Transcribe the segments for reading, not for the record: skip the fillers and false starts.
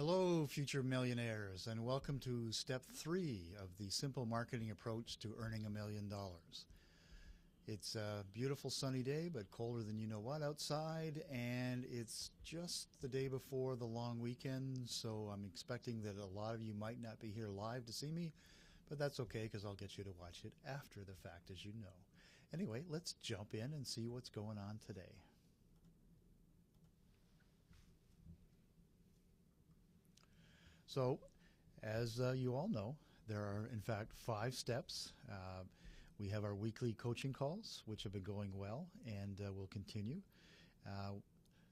Hello, future millionaires, and welcome to step 3 of the simple marketing approach to earning $1 million. It's a beautiful sunny day, but colder than you know what outside, and it's just the day before the long weekend, so I'm expecting that a lot of you might not be here live to see me, but that's okay because I'll get you to watch it after the fact, as you know. Anyway, let's jump in and see what's going on today. So, as you all know, there are in fact 5 steps. We have our weekly coaching calls, which have been going well and will continue.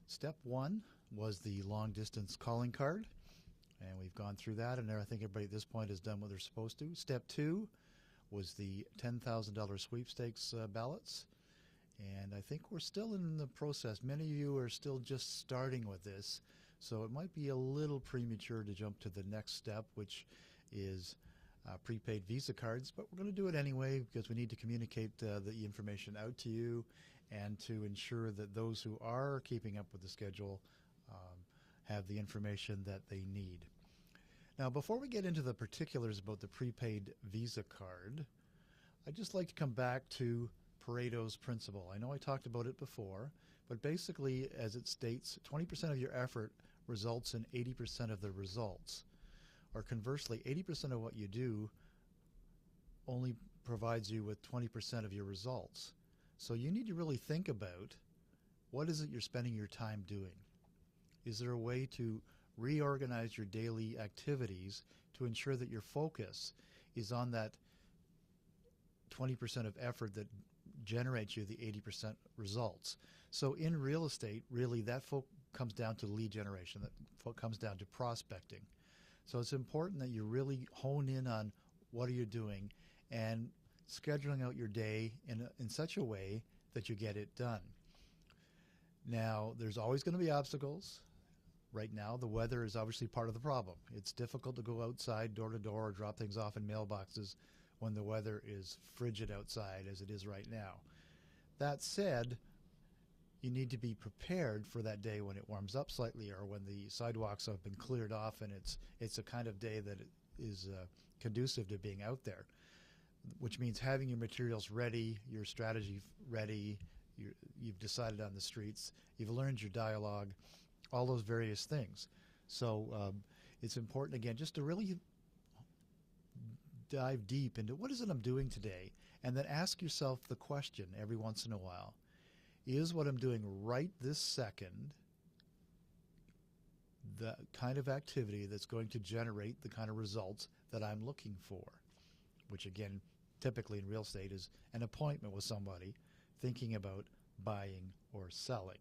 Step 1 was the long distance calling card, and we've gone through that, and I think everybody at this point has done what they're supposed to. Step 2 was the $10,000 sweepstakes ballots, and I think we're still in the process. Many of you are still just starting with this, so it might be a little premature to jump to the next step, which is prepaid Visa cards, but we're going to do it anyway because we need to communicate the information out to you and to ensure that those who are keeping up with the schedule have the information that they need. Now, before we get into the particulars about the prepaid Visa card, I'd just like to come back to Pareto's principle. I know I talked about it before, but basically, as it states, 20% of your effort results in 80% of the results. Or conversely, 80% of what you do only provides you with 20% of your results. So you need to really think about, what is it you're spending your time doing? Is there a way to reorganize your daily activities to ensure that your focus is on that 20% of effort that generates you the 80% results? So in real estate, really that comes down to lead generation, that comes down to prospecting. So it's important that you really hone in on what are you doing and scheduling out your day in such a way that you get it done. Now, there's always going to be obstacles. Right now, the weather is obviously part of the problem. It's difficult to go outside door to door or drop things off in mailboxes when the weather is frigid outside as it is right now. That said, you need to be prepared for that day when it warms up slightly or when the sidewalks have been cleared off and it's a kind of day that is conducive to being out there, which means having your materials ready, your strategy ready, you've decided on the streets, you've learned your dialogue, all those various things. So it's important, again, just to really dive deep into what is it I'm doing today, and then ask yourself the question every once in a while, is what I'm doing right this second the kind of activity that's going to generate the kind of results that I'm looking for? Which again, typically in real estate is an appointment with somebody thinking about buying or selling.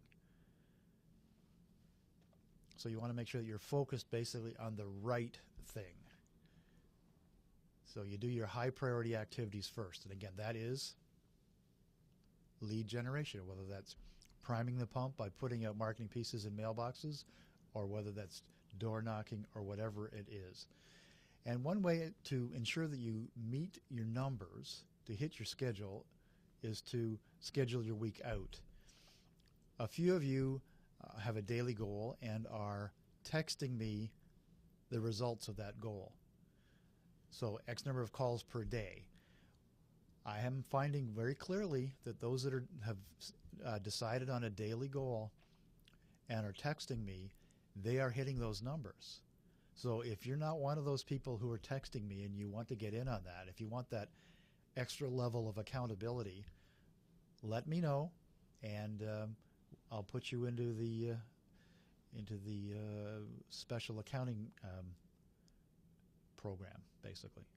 So you want to make sure that you're focused basically on the right thing. So you do your high priority activities first. And again, that is lead generation, whether that's priming the pump by putting out marketing pieces in mailboxes, or whether that's door knocking or whatever it is. And one way to ensure that you meet your numbers to hit your schedule is to schedule your week out. A few of you have a daily goal and are texting me the results of that goal. So X number of calls per day. I am finding very clearly that those that have decided on a daily goal and are texting me, they are hitting those numbers. So if you're not one of those people who are texting me and you want to get in on that, if you want that extra level of accountability, let me know, and I'll put you into the special accounting program, basically,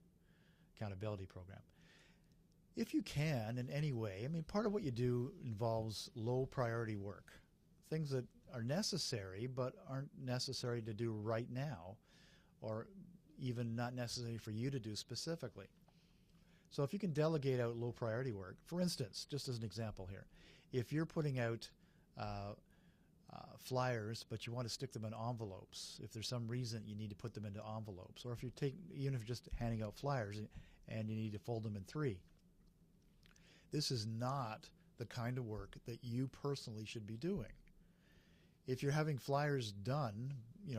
accountability program. If you can in any way, I mean, part of what you do involves low priority work, things that are necessary but aren't necessary to do right now, or even not necessary for you to do specifically. So if you can delegate out low priority work, for instance, just as an example here, if you're putting out flyers, but you want to stick them in envelopes, if there's some reason you need to put them into envelopes, or if you're even if you're just handing out flyers and you need to fold them in 3, this is not the kind of work that you personally should be doing. If you're having flyers done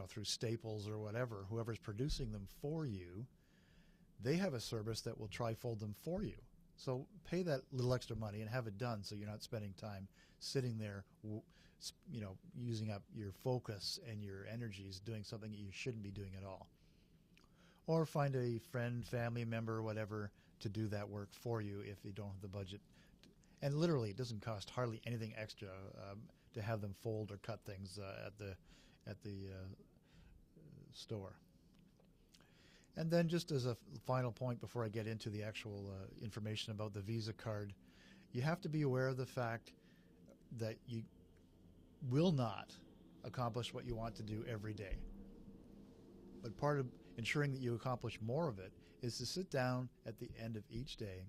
through Staples or whatever, whoever's producing them for you, they have a service that will trifold them for you. So pay that little extra money and have it done, so you're not spending time sitting there, using up your focus and your energies doing something that you shouldn't be doing at all. Or find a friend, family member, at to do that work for you if you don't have the budget. And literally, it doesn't cost hardly anything extra to have them fold or cut things at the store. And then, just as a final point before I get into the actual information about the Visa card, you have to be aware of the fact that you will not accomplish what you want to do every day. But part of ensuring that you accomplish more of it is to sit down at the end of each day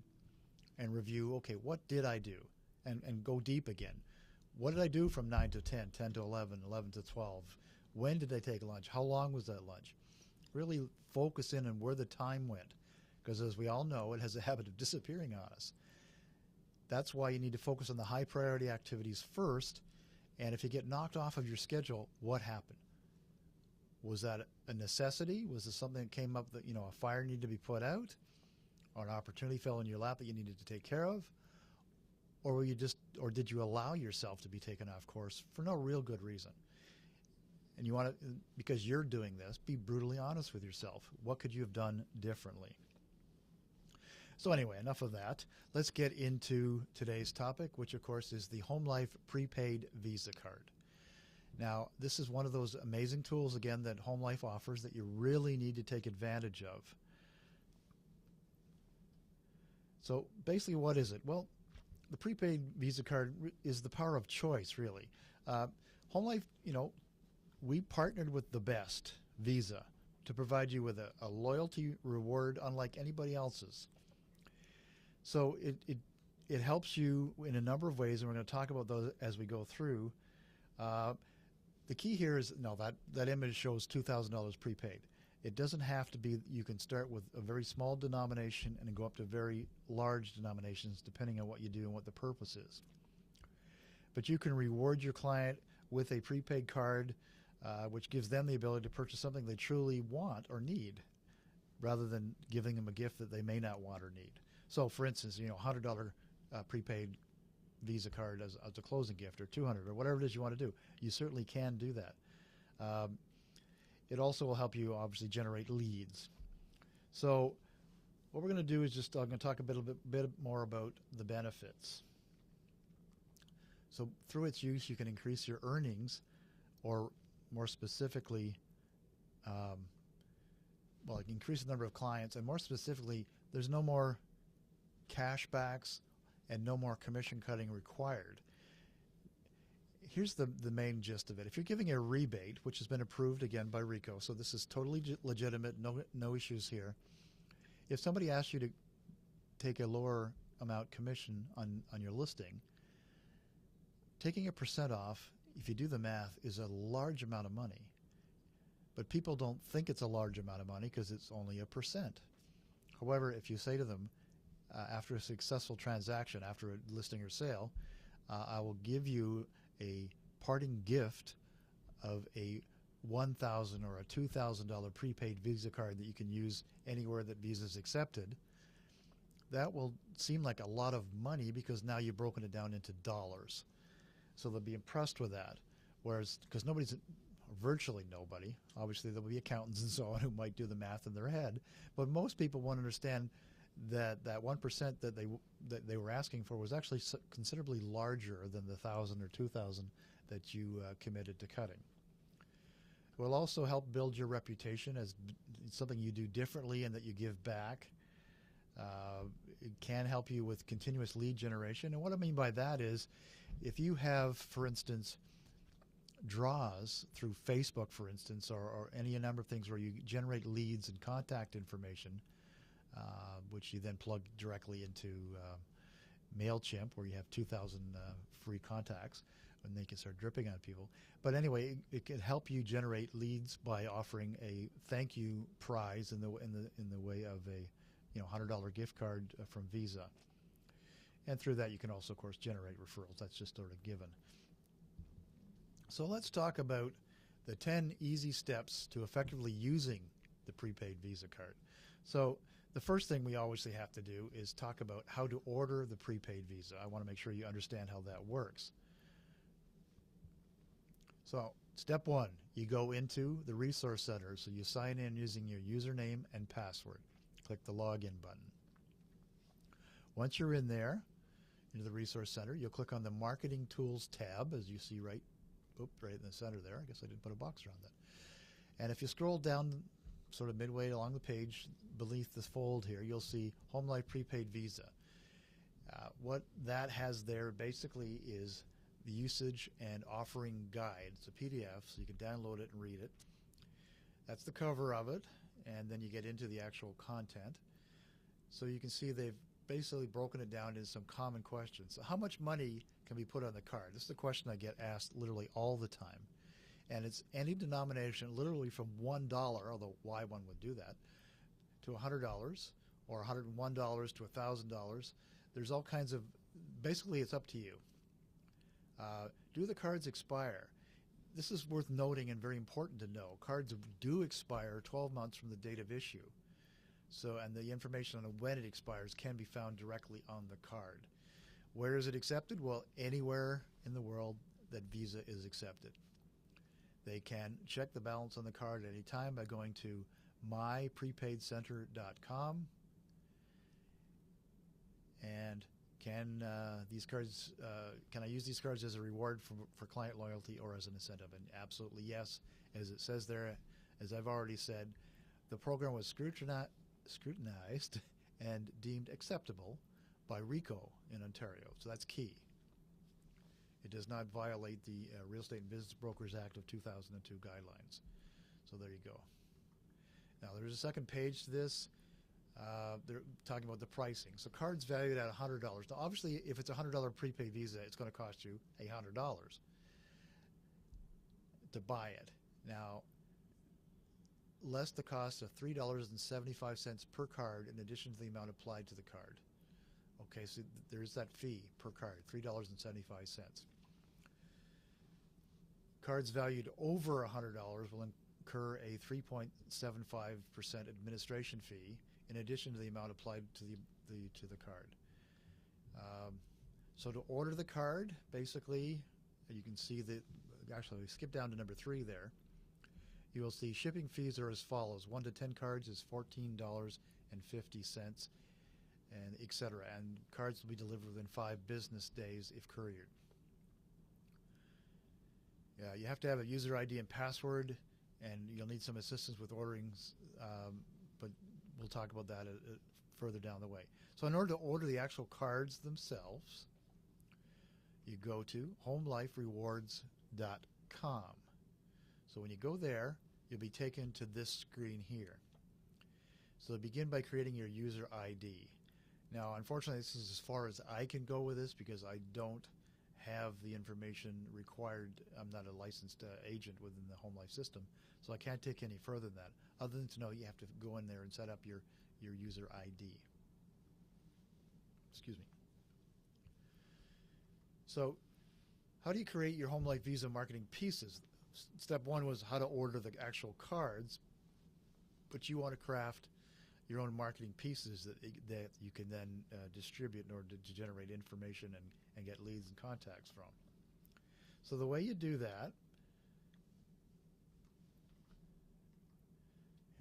and review, okay, what did I do? And go deep again. What did I do from 9 to 10, 10 to 11, 11 to 12? When did I take lunch? How long was that lunch? Really focus in on where the time went, because as we all know, it has a habit of disappearing on us. That's why you need to focus on the high priority activities first, and if you get knocked off of your schedule, what happened? Was that a necessity? Was this something that came up that, a fire needed to be put out, or an opportunity fell in your lap that you needed to take care of? Or did you allow yourself to be taken off course for no real good reason? And you want to, because you're doing this, be brutally honest with yourself. What could you have done differently? So anyway, enough of that. Let's get into today's topic, which of course is the HomeLife prepaid Visa card. Now, this is one of those amazing tools, again, that HomeLife offers that you really need to take advantage of. So basically, what is it? Well, the prepaid Visa card is the power of choice, really. HomeLife, we partnered with the best, Visa, to provide you with a loyalty reward unlike anybody else's. So it helps you in a number of ways, and we're going to talk about those as we go through. The key here is, that image shows $2,000 prepaid. It doesn't have to be. You can start with a very small denomination and go up to very large denominations depending on what you do and what the purpose is. But you can reward your client with a prepaid card, which gives them the ability to purchase something they truly want or need, rather than giving them a gift that they may not want or need. So, for instance, $100 prepaid Visa card as a closing gift, or $200, or whatever it is you want to do. You certainly can do that. It also will help you obviously generate leads. So what we're going to do is I'm going to talk a bit more about the benefits. So through its use, you can increase your earnings, or more specifically, increase the number of clients, and more specifically, there's no more cashbacks and no more commission cutting required. Here's the main gist of it. If you're giving a rebate, which has been approved again by RICO, so this is totally legitimate, no issues here. If somebody asks you to take a lower amount commission on your listing, taking a % off, if you do the math, is a large amount of money. But people don't think it's a large amount of money because it's only a %. However, if you say to them, after a successful transaction, after a listing or sale, I will give you a parting gift of a $1,000 or a $2,000 prepaid Visa card that you can use anywhere that Visa is accepted, that will seem like a lot of money because now you've broken it down into dollars. So they'll be impressed with that. Whereas, because virtually nobody, obviously there'll be accountants and so on who might do the math in their head, but most people won't understand that 1% that they were asking for was actually considerably larger than the 1,000 or 2,000 that you committed to cutting. It will also help build your reputation as something you do differently and that you give back. It can help you with continuous lead generation. And what I mean by that is, if you have, for instance, draws through Facebook, for instance, or any number of things where you generate leads and contact information, which you then plug directly into MailChimp, where you have 2,000 free contacts, and they can start dripping on people. But anyway, it can help you generate leads by offering a thank you prize in the way of a $100 gift card from Visa. And through that, you can also, of course, generate referrals. That's just sort of given. So let's talk about the 10 easy steps to effectively using the prepaid Visa card. So the first thing we obviously have to do is talk about how to order the prepaid Visa. I want to make sure you understand how that works. So step one, you go into the Resource Center. So you sign in using your username and password. Click the Login button. Once you're in there, into the Resource Center, you'll click on the Marketing Tools tab, as you see right in the center there. I guess I didn't put a box around that. And if you scroll down sort of midway along the page, beneath this fold here, you'll see HomeLife Prepaid Visa. What that has there basically is the usage and offering guide. It's a PDF, so you can download it and read it. That's the cover of it, and then you get into the actual content. So you can see they've basically broken it down into some common questions. So how much money can be put on the card? This is the question I get asked literally all the time. And it's any denomination, literally from $1, although why one would do that, to $100 or $101 to $1,000. There's all kinds of, basically it's up to you. Do the cards expire? This is worth noting and very important to know. Cards do expire 12 months from the date of issue. So, and the information on when it expires can be found directly on the card. Where is it accepted? Well, anywhere in the world that Visa is accepted. They can check the balance on the card at any time by going to myprepaidcenter.com. And can these cards? Can I use these cards as a reward for client loyalty or as an incentive? And absolutely yes, as it says there. As I've already said, the program was scrutinized and deemed acceptable by RICO in Ontario. So that's key. It does not violate the Real Estate and Business Brokers Act of 2002 guidelines. So there you go. Now there's a second page to this. They're talking about the pricing. So cards valued at $100. Now obviously if it's a $100 prepaid Visa, it's going to cost you $100 to buy it. Now less the cost of $3.75 per card in addition to the amount applied to the card. Okay, so there's that fee per card, $3.75. Cards valued over $100 will incur a 3.75% administration fee in addition to the amount applied to the card. So to order the card, basically, you can see that, actually we skip down to number 3 there. You will see shipping fees are as follows. 1 to 10 cards is $14.50, and etc. And cards will be delivered within 5 business days if couriered. You have to have a user ID and password, and you'll need some assistance with ordering, but we'll talk about that further down the way. So in order to order the actual cards themselves, you go to HomeLifeRewards.com. So when you go there, you'll be taken to this screen here. So begin by creating your user ID. Now, unfortunately, this is as far as I can go with this because I don't have the information required. I'm not a licensed agent within the HomeLife system, so I can't take any further than that, other than to know you have to go in there and set up your user ID. Excuse me. So how do you create your HomeLife Visa marketing pieces? Step 1 was how to order the actual cards, but you want to craft your own marketing pieces that you can then distribute in order to generate information and get leads and contacts from. So the way you do that,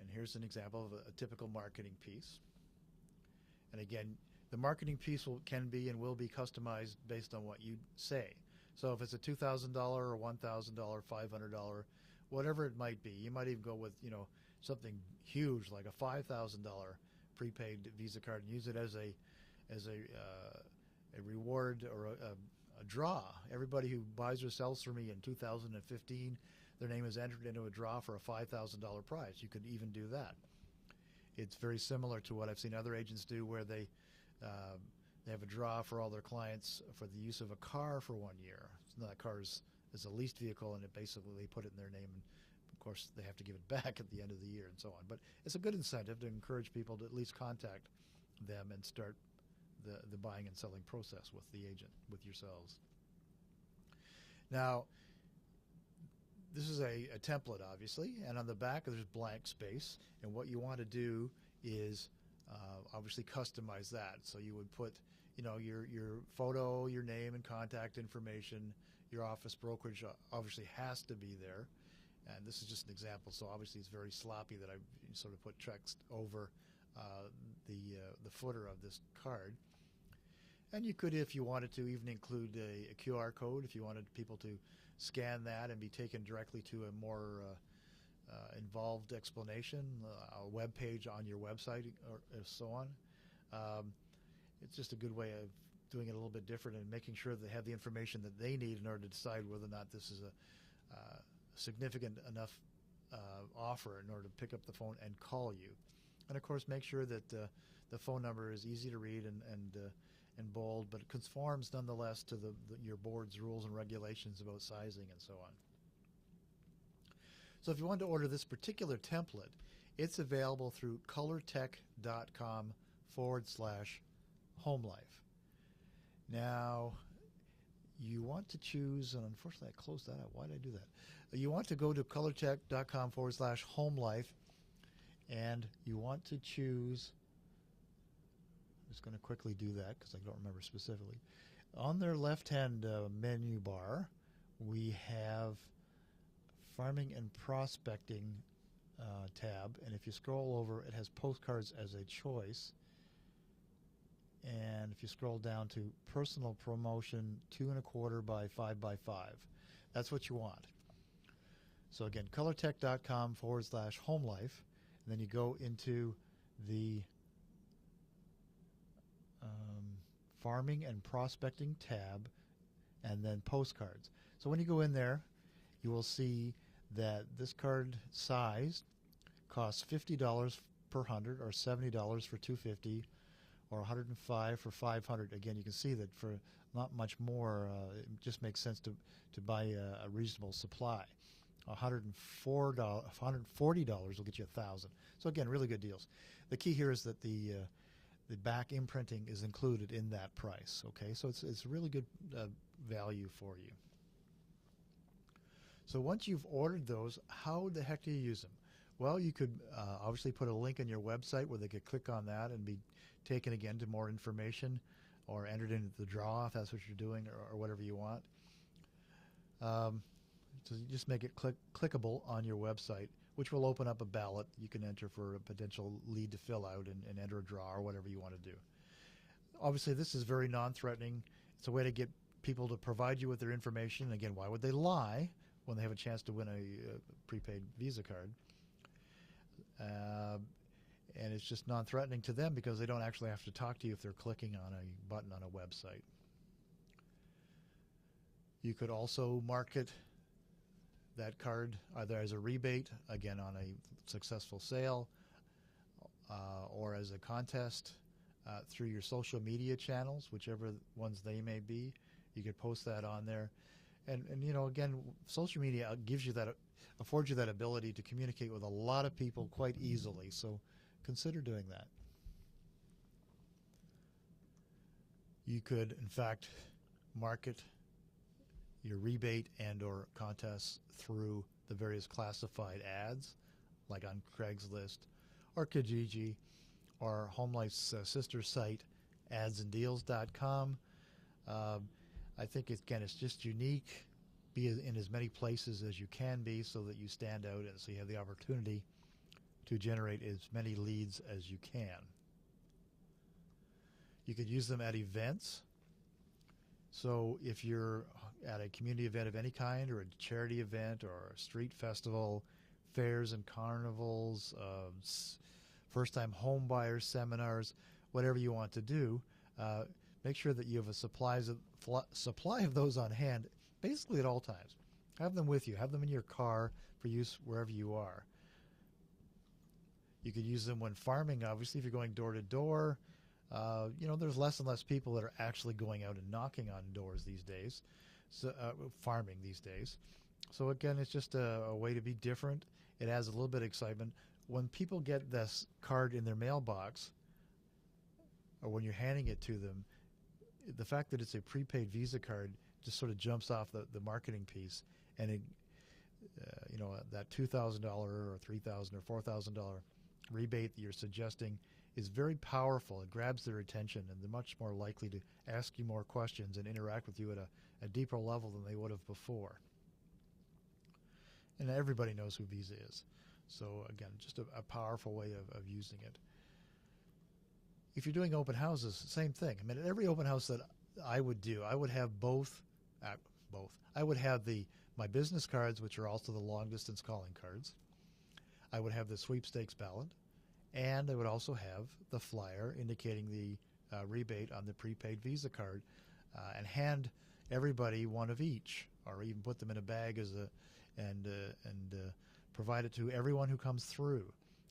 and here's an example of a typical marketing piece. And again, the marketing piece can be and will be customized based on what you say. So if it's a $2,000 or $1,000, $500, whatever it might be, you might even go with, something huge like a $5,000 prepaid Visa card and use it as a reward or a draw. Everybody who buys or sells for me in 2015, their name is entered into a draw for a $5,000 prize. You could even do that. It's very similar to what I've seen other agents do, where they have a draw for all their clients for the use of a car for 1 year. So that car is a leased vehicle, and it basically they put it in their name, and of course they have to give it back at the end of the year and so on. But it's a good incentive to encourage people to at least contact them and start the buying and selling process with the agent, with yourselves. Now, this is a template, obviously, and on the back there's blank space. And what you want to do is obviously customize that. So you would put, your photo, your name and contact information. Your office brokerage obviously has to be there. And this is just an example, so obviously it's very sloppy that I sort of put text over the footer of this card. And you could, if you wanted to, even include a QR code if you wanted people to scan that and be taken directly to a more involved explanation, a web page on your website, or so on. It's just a good way of doing it a little bit different and making sure they have the information that they need in order to decide whether or not this is a significant enough offer in order to pick up the phone and call you. And of course, make sure that the phone number is easy to read and bold, but it conforms nonetheless to your board's rules and regulations about sizing and so on. So if you want to order this particular template, it's available through colortech.com/HomeLife. Now, you want to choose, and unfortunately I closed that out. Why did I do that? You want to go to colortech.com/HomeLife, and you want to choose, I'm just going to quickly do that because I don't remember specifically. On their left-hand menu bar, we have Farming and Prospecting tab, and if you scroll over, it has postcards as a choice. And if you scroll down to personal promotion 2¼ by 5 by 5, that's what you want. So again, colortech.com/HomeLife, and then you go into the Farming and Prospecting tab, and then postcards. So when you go in there, you will see that this card size costs $50 per 100, or $70 for 250, or $105 for 500. Again, you can see that for not much more, it just makes sense to buy a reasonable supply. $140 will get you 1,000. So again, really good deals. The key here is that the back imprinting is included in that price. Okay, so it's really good value for you. So once you've ordered those, how the heck do you use them? Well, you could obviously put a link on your website where they could click on that and be taken again to more information, or entered into the draw if that's what you're doing, or whatever you want. So you just make it clickable on your website, which will open up a ballot you can enter for a potential lead to fill out and enter a draw or whatever you want to do. Obviously, this is very non-threatening. It's a way to get people to provide you with their information. Again, why would they lie when they have a chance to win a prepaid Visa card? And it's just non-threatening to them because they don't actually have to talk to you if they're clicking on a button on a website. You could also market that card either as a rebate, again on a successful sale, or as a contest through your social media channels, whichever ones they may be. You could post that on there. And again, social media gives you that, affords you that ability to communicate with a lot of people quite easily. So consider doing that. You could, in fact, market your rebate and or contests through the various classified ads, like on Craigslist or Kijiji or HomeLife's sister site, adsanddeals.com. I think, again, it's just unique. Be in as many places as you can be so that you stand out and so you have the opportunity to generate as many leads as you can. You could use them at events. So if you're at a community event of any kind, or a charity event, or a street festival, fairs and carnivals, first-time home buyers seminars, whatever you want to do, make sure that you have a supply of those on hand, basically at all times. Have them with you. Have them in your car for use wherever you are. You could use them when farming, obviously, if you're going door to door. There's less and less people that are actually going out and knocking on doors these days, so farming these days. So again, it's just a way to be different. It adds a little bit of excitement. When people get this card in their mailbox, or when you're handing it to them, the fact that it's a prepaid Visa card just sort of jumps off the marketing piece, and that $2,000 or $3,000 or $4,000 rebate that you're suggesting is very powerful. It grabs their attention, and they're much more likely to ask you more questions and interact with you at a deeper level than they would have before. And everybody knows who Visa is. So again, just a powerful way of using it. If you're doing open houses, same thing. I mean, at every open house that I would do, I would have both. I would have my business cards, which are also the long distance calling cards. I would have the sweepstakes ballot, and I would also have the flyer indicating the rebate on the prepaid Visa card, and hand everybody one of each, or even put them in a bag and provide it to everyone who comes through.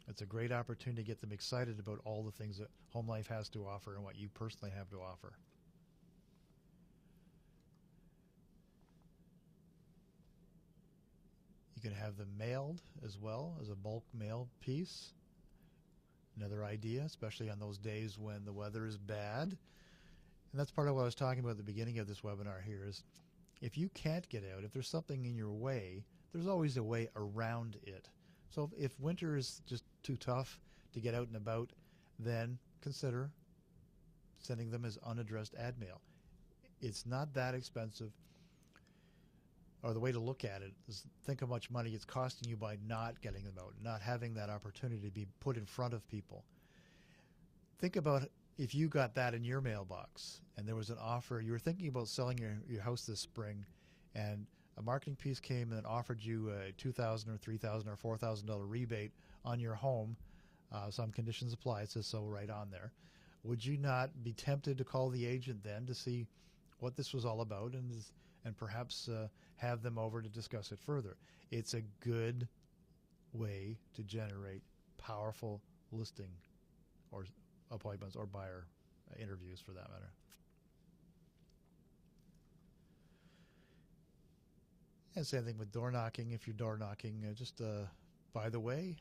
It's a great opportunity to get them excited about all the things that HomeLife has to offer and what you personally have to offer. You can have them mailed as well as a bulk mail piece. Another idea, especially on those days when the weather is bad. And that's part of what I was talking about at the beginning of this webinar here is if you can't get out, if there's something in your way, there's always a way around it. So if winter is just too tough to get out and about, then consider sending them as unaddressed ad mail. It's not that expensive. Or the way to look at it is think how much money it's costing you by not getting them out, not having that opportunity to be put in front of people. Think about if you got that in your mailbox and there was an offer, you were thinking about selling your house this spring, and a marketing piece came and offered you a $2,000 or $3,000 or $4,000 rebate on your home. Some conditions apply. It says so right on there. Would you not be tempted to call the agent then to see what this was all about and perhaps have them over to discuss it further? It's a good way to generate powerful listing or appointments or buyer interviews for that matter. And same thing with door knocking. If you're door knocking, by the way,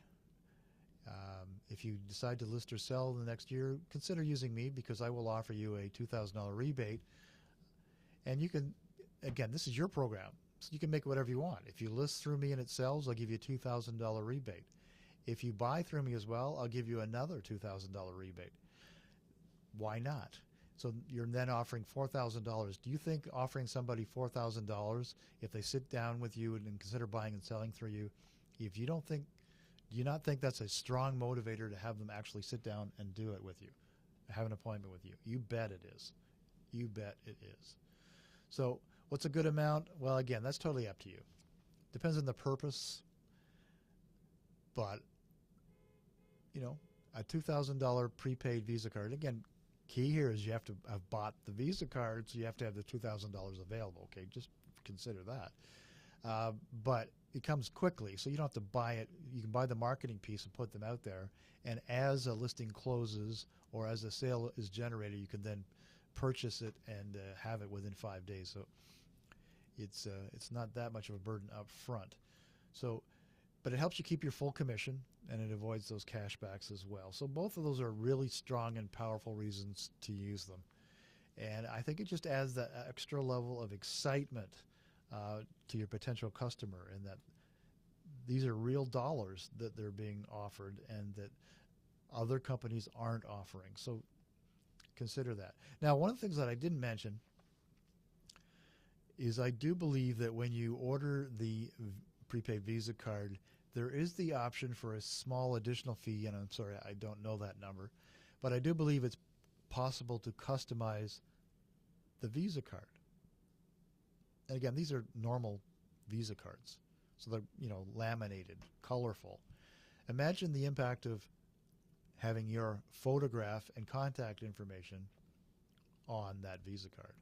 if you decide to list or sell in the next year, consider using me because I will offer you a $2,000 rebate. And you can, again, this is your program, so you can make whatever you want. If you list through me and it sells, I'll give you a $2,000 rebate. If you buy through me as well, I'll give you another $2,000 rebate. Why not? So you're then offering $4,000. Do you think offering somebody $4,000 if they sit down with you and consider buying and selling through you, if you don't think, do you not think that's a strong motivator to have them actually sit down and do it with you, have an appointment with you? You bet it is. You bet it is. So what's a good amount? Well, again, that's totally up to you. Depends on the purpose. But, a $2,000 prepaid Visa card, again, key here is you have to have bought the Visa card, so you have to have the $2,000 available. Okay, just consider that. But it comes quickly, so you don't have to buy it. You can buy the marketing piece and put them out there, and as a listing closes or as a sale is generated, you can then purchase it and have it within 5 days. So it's not that much of a burden up front. So, but it helps you keep your full commission, and it avoids those cashbacks as well. So both of those are really strong and powerful reasons to use them. And I think it just adds that extra level of excitement to your potential customer, in that these are real dollars that they're being offered and that other companies aren't offering. So consider that. Now, one of the things that I didn't mention is I do believe that when you order the prepaid Visa card, there is the option for a small additional fee, and I'm sorry, I don't know that number, but I do believe it's possible to customize the Visa card. And again, these are normal Visa cards, so they're laminated, colorful. Imagine the impact of having your photograph and contact information on that Visa card.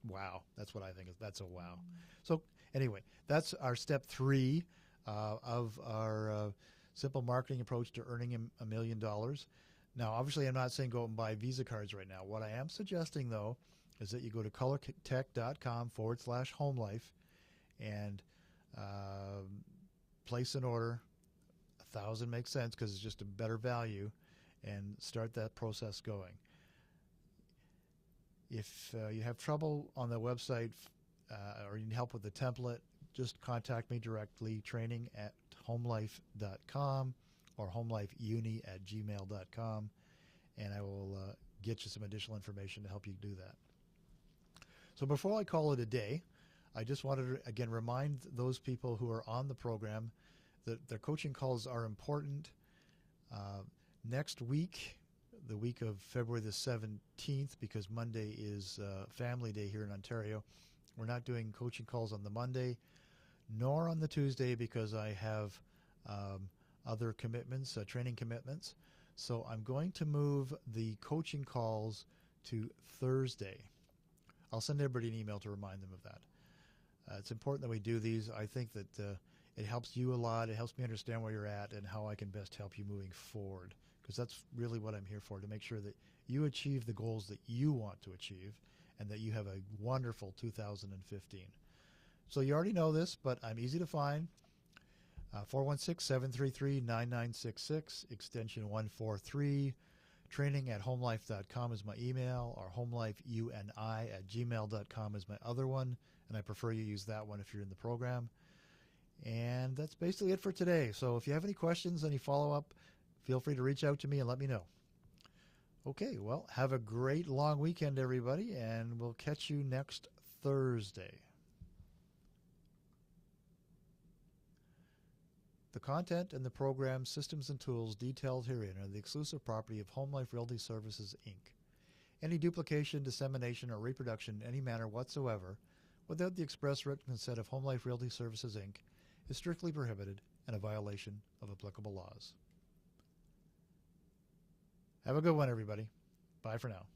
Wow, that's what I think. That's a wow. So anyway, that's our step 3 of our simple marketing approach to earning $1 million. Now, obviously, I'm not saying go out and buy Visa cards right now. What I am suggesting, though, is that you go to colortech.com/HomeLife and place an order. 1,000 makes sense because it's just a better value, and start that process going. If you have trouble on the website or you need help with the template, just contact me directly, training@homelife.com or homelifeuni@gmail.com, and I will get you some additional information to help you do that. So before I call it a day, I just wanted to, again, remind those people who are on the program that their coaching calls are important. Next week, the week of February the 17th, because Monday is Family Day here in Ontario, we're not doing coaching calls on the Monday, nor on the Tuesday, because I have other commitments, training commitments. So I'm going to move the coaching calls to Thursday. I'll send everybody an email to remind them of that. It's important that we do these. I think that it helps you a lot. It helps me understand where you're at and how I can best help you moving forward, because that's really what I'm here for, to make sure that you achieve the goals that you want to achieve and that you have a wonderful 2015. So you already know this, but I'm easy to find. 416-733-9966, extension 143. Training@homelife.com is my email, or homelifeuni@gmail.com is my other one, and I prefer you use that one if you're in the program. And that's basically it for today. So if you have any questions, any follow-up, feel free to reach out to me and let me know. Okay, well, have a great long weekend, everybody, and we'll catch you next Thursday. The content and the program systems and tools detailed herein are the exclusive property of HomeLife Realty Services, Inc. Any duplication, dissemination, or reproduction in any manner whatsoever, without the express written consent of HomeLife Realty Services, Inc., is strictly prohibited and a violation of applicable laws. Have a good one, everybody. Bye for now.